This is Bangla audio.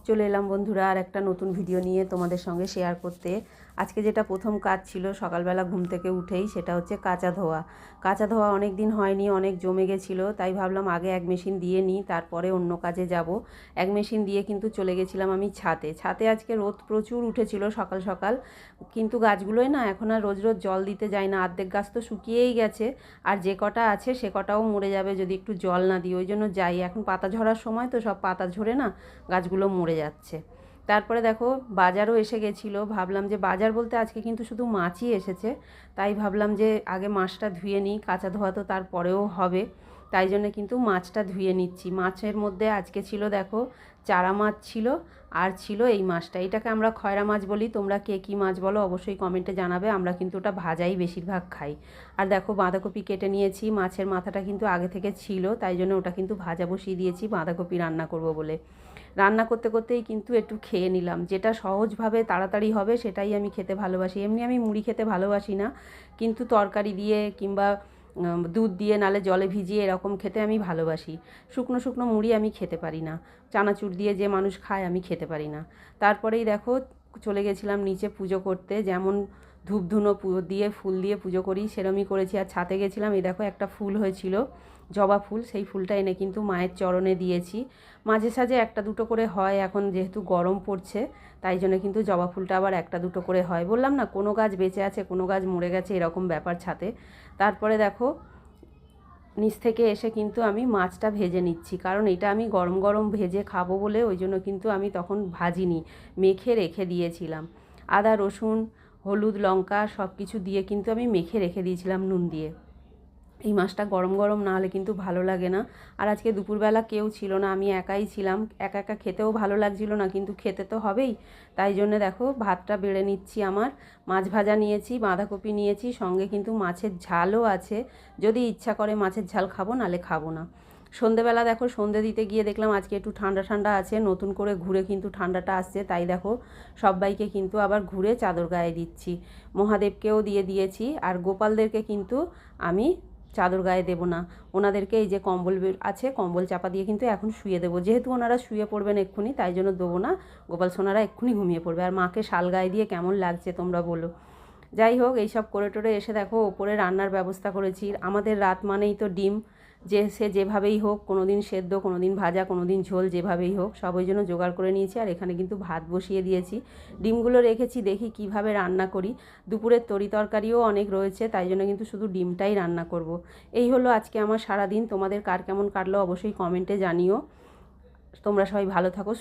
চলে এলাম বন্ধুরা আর একটা নতুন ভিডিও নিয়ে তোমাদের সঙ্গে শেয়ার করতে। আজকে যেটা প্রথম কাজ ছিল সকালবেলা ঘুম থেকে উঠেই, সেটা হচ্ছে কাঁচা ধোয়া। কাঁচা ধোয়া অনেক দিন হয়নি, অনেক জমে গেছিলো, তাই ভাবলাম আগে এক মেশিন দিয়ে নিই, তারপরে অন্য কাজে যাব। এক মেশিন দিয়ে কিন্তু চলে গেছিলাম আমি ছাদে। ছাদে আজকে রোদ প্রচুর উঠেছিল সকাল সকাল, কিন্তু গাছগুলোয় না এখন আর রোজ রোজ জল দিতে যায় না, অর্ধেক গাছ তো শুকিয়েই গেছে, আর যে কটা আছে সে কটাও মরে যাবে যদি একটু জল না দিই। ওই জন্য যাই, এখন পাতা ঝরার সময় তো সব পাতা ঝরে না, গাছগুলো মরে যাচ্ছে। তারপরে দেখো বাজারও এসে গেছিলো, ভাবলাম যে বাজার বলতে আজকে কিন্তু শুধু মাছই এসেছে, তাই ভাবলাম যে আগে মাছটা ধুয়ে নিই, কাঁচা ধোয়া তো তারপরেও হবে, তাই জন্য কিন্তু মাছটা ধুয়ে নিচ্ছি। মাছের মধ্যে আজকে ছিল দেখো চারা মাছ ছিল, আর ছিল এই মাছটা, এটাকে আমরা খয়রা মাছ বলি, তোমরা কে কী মাছ বলো অবশ্যই কমেন্টে জানাবে। আমরা কিন্তু ওটা ভাজাই বেশিরভাগ খাই। আর দেখো বাঁধাকপি কেটে নিয়েছি, মাছের মাথাটা কিন্তু আগে থেকে ছিল, তাই জন্য ওটা কিন্তু ভাজা বসিয়ে দিয়েছি বাঁধাকপি রান্না করব বলে। রান্না করতে করতেই কিন্তু একটু খেয়ে নিলাম, যেটা সহজভাবে তাড়াতাড়ি হবে সেটাই আমি খেতে ভালোবাসি। এমনি আমি মুড়ি খেতে ভালোবাসি না, কিন্তু তরকারি দিয়ে কিংবা দুধ দিয়ে নালে জলে ভিজিয়ে এরকম খেতে আমি ভালোবাসি। শুকনো শুকনো মুড়ি আমি খেতে পারি না, চানাচুর দিয়ে যে মানুষ খায় আমি খেতে পারি না। তারপরেই দেখো চলে গেছিলাম নিচে পুজো করতে, যেমন ধূপ ধুনো দিয়ে ফুল দিয়ে পুজো করি সেরমই করেছি। আর ছাতে গেছিলাম, এই দেখো একটা ফুল হয়েছিল জবা ফুল, সেই ফুলটা এনে কিন্তু মায়ের চরণে দিয়েছি। মাঝে সাঝে একটা দুটো করে হয়, এখন যেহেতু গরম পড়ছে তাই জন্য কিন্তু জবা ফুলটা আবার একটা দুটো করে হয়। বললাম না কোনো গাছ বেঁচে আছে কোনো গাছ মরে গেছে এরকম ব্যাপার ছাতে। তারপরে দেখো নিচ থেকে এসে কিন্তু আমি মাছটা ভেজে নিচ্ছি, কারণ এটা আমি গরম গরম ভেজে খাবো বলে ওই জন্য কিন্তু আমি তখন ভাজিনি, মেখে রেখে দিয়েছিলাম। আদা রসুন হলুদ লঙ্কা সব কিছু দিয়ে কিন্তু আমি মেখে রেখে দিয়েছিলাম নুন দিয়ে। এই মাছটা গরম গরম না হলে কিন্তু ভালো লাগে না। আর আজকে দুপুরবেলা কেউ ছিল না, আমি একাই ছিলাম, একা একা খেতেও ভালো লাগছিল না, কিন্তু খেতে তো হবেই, তাই জন্য দেখো ভাতটা বেড়ে নিচ্ছি। আমার মাছ ভাজা নিয়েছি, বাঁধাকপি নিয়েছি, সঙ্গে কিন্তু মাছের ঝালও আছে, যদি ইচ্ছা করে মাছের ঝাল খাবো, নালে খাবো না। সন্ধেবেলা দেখো সন্ধে দিতে গিয়ে দেখলাম আজকে একটু ঠান্ডা ঠান্ডা আছে, নতুন করে ঘুরে কিন্তু ঠান্ডাটা আসছে, তাই দেখো সবাইকে কিন্তু আবার ঘুরে চাদর গায়ে দিচ্ছি। মহাদেবকেও দিয়ে দিয়েছি, আর গোপালদেরকে কিন্তু আমি চাদর গায়ে দেবো না, ওনাদেরকে এই যে কম্বল আছে কম্বল চাপা দিয়ে কিন্তু এখন শুয়ে দেবো, যেহেতু ওনারা শুয়ে পড়বেন এক্ষুনি, তাই জন্য দেবো না, গোপাল সোনারা এক্ষুনি ঘুমিয়ে পড়বে। আর মাকে শাল গায়ে দিয়ে কেমন লাগছে তোমরা বলো। যাই হোক এইসব করে টোরে এসে দেখো ওপরে রান্নার ব্যবস্থা করেছি। আমাদের রাত মানেই তো ডিম, যে সে যেভাবেই হোক, কোনো দিন সেদ্ধ কোনো দিন ভাজা কোনো দিন ঝোল, যেভাবেই হোক সব ওই জন্য জোগাড় করে নিয়েছি। আর এখানে কিন্তু ভাত বসিয়ে দিয়েছি, ডিমগুলো রেখেছি, দেখি কিভাবে রান্না করি। দুপুরের তরি তরকারিও অনেক রয়েছে, তাই জন্য কিন্তু শুধু ডিমটাই রান্না করব। এই হলো আজকে আমার সারাদিন। তোমাদের কার কেমন কাটলো অবশ্যই কমেন্টে জানিও। তোমরা সবাই ভালো থাকো।